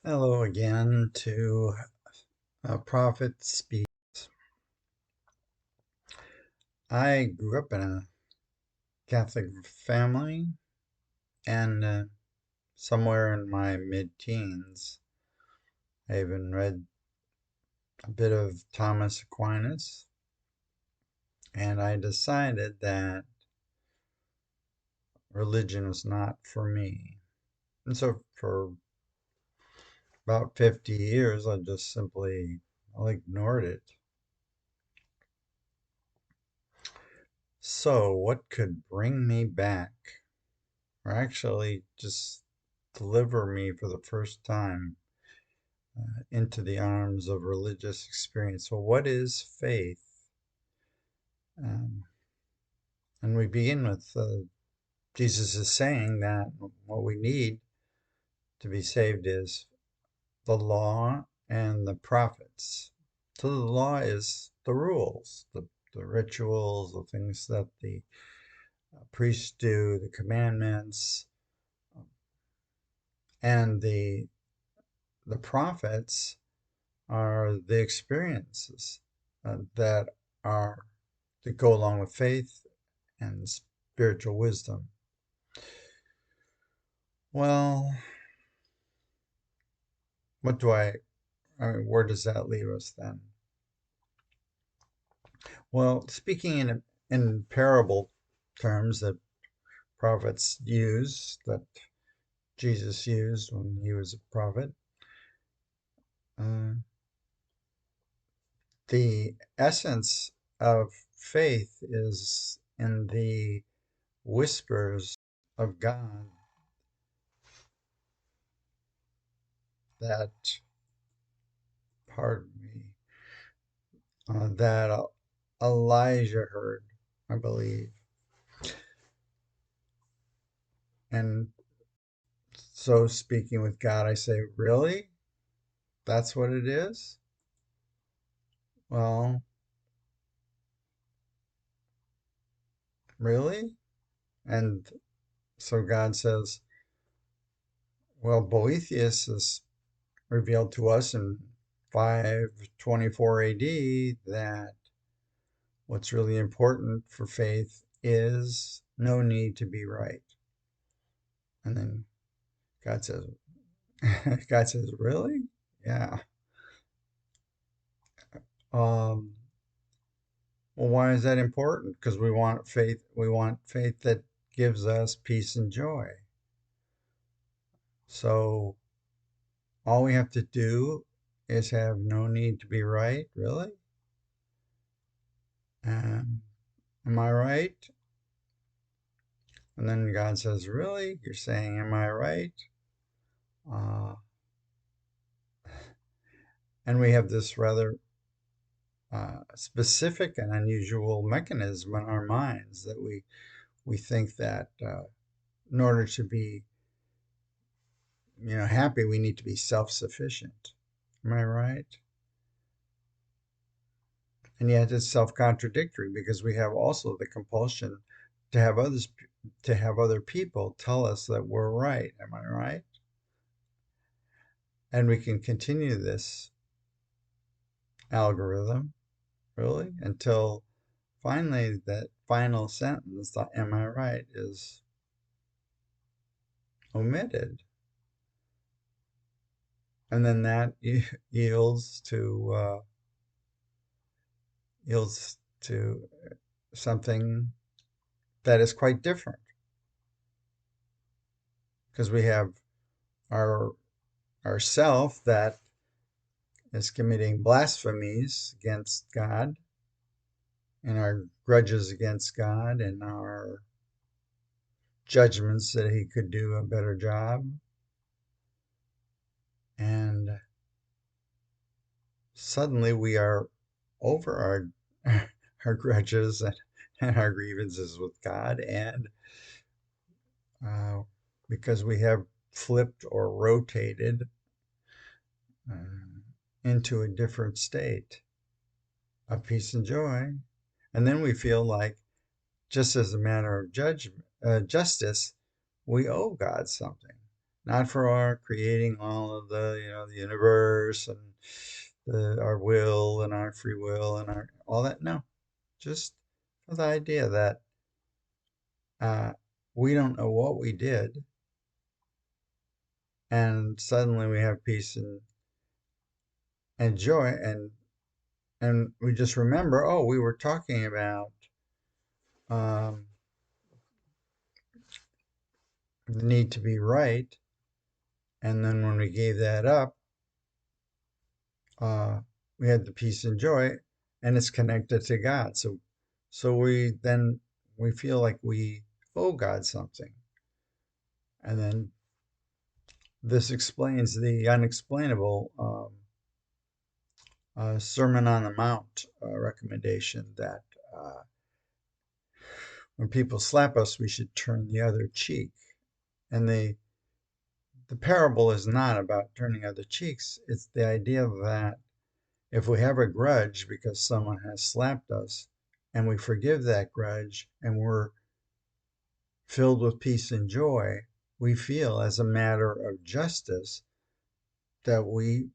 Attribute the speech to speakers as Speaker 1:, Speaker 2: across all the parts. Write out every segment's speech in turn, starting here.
Speaker 1: Hello again to Prophet Speaks. I grew up in a Catholic family, and somewhere in my mid-teens, I even read a bit of Thomas Aquinas, and I decided that religion was not for me. And so for about 50 years, I just simply ignored it. So what could bring me back, or actually just deliver me for the first time into the arms of religious experience? So, what is faith? Um, and we begin with Jesus is saying that what we need to be saved is the law and the prophets. So, the law is the rules, the rituals, the things that the priests do, the commandments, and the prophets are the experiences that are that go along with faith and spiritual wisdom. Well, what do I mean, where does that leave us then? Well, speaking in parable terms that prophets use, that Jesus used when he was a prophet, uh, the essence of faith is in the whispers of God that, pardon me, that Elijah heard, I believe. And so, speaking with God, I say, really? That's what it is? Well, really? And so God says, well, Boethius is revealed to us in 524 AD that what's really important for faith is no need to be right. And then God says, God says, really? Yeah. Um, well, why is that important? Because we want faith. We want faith that gives us peace and joy. So all we have to do is have no need to be right, really? Am I right? And then God says, really? You're saying, am I right? Uh, and we have this rather specific and unusual mechanism in our minds that we think that in order to be happy, we need to be self-sufficient. Am I right? And yet it's self-contradictory because we have also the compulsion to have other people tell us that we're right. Am I right? And we can continue this algorithm really until finally that final sentence, the am I right, is omitted. And then that yields to yields to something that is quite different because we have our self that is committing blasphemies against God and our grudges against God and our judgments that he could do a better job. And suddenly we are over our grudges and our grievances with God, and uh, because we have flipped or rotated uh, into a different state of peace and joy. And then we feel like, just as a matter of justice, we owe God something. not for our creating all of the universe and our will and our free will and our all that. No, just for the idea that uh, we don't know what we did, and suddenly we have peace and joy, and we just remember, oh, we were talking about um, the need to be right, and then when we gave that up, uh, we had the peace and joy, and it's connected to God. So we feel like we owe God something, and then this explains the unexplainable. Sermon on the Mount recommendation that uh, when people slap us, we should turn the other cheek. And the parable is not about turning other cheeks. It's the idea that if we have a grudge because someone has slapped us and we forgive that grudge and we're filled with peace and joy, we feel as a matter of justice that we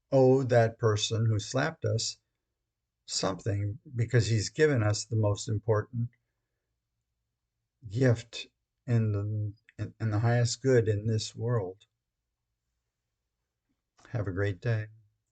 Speaker 1: owe that person who slapped us something because he's given us the most important gift in the highest good in this world. Have a great day.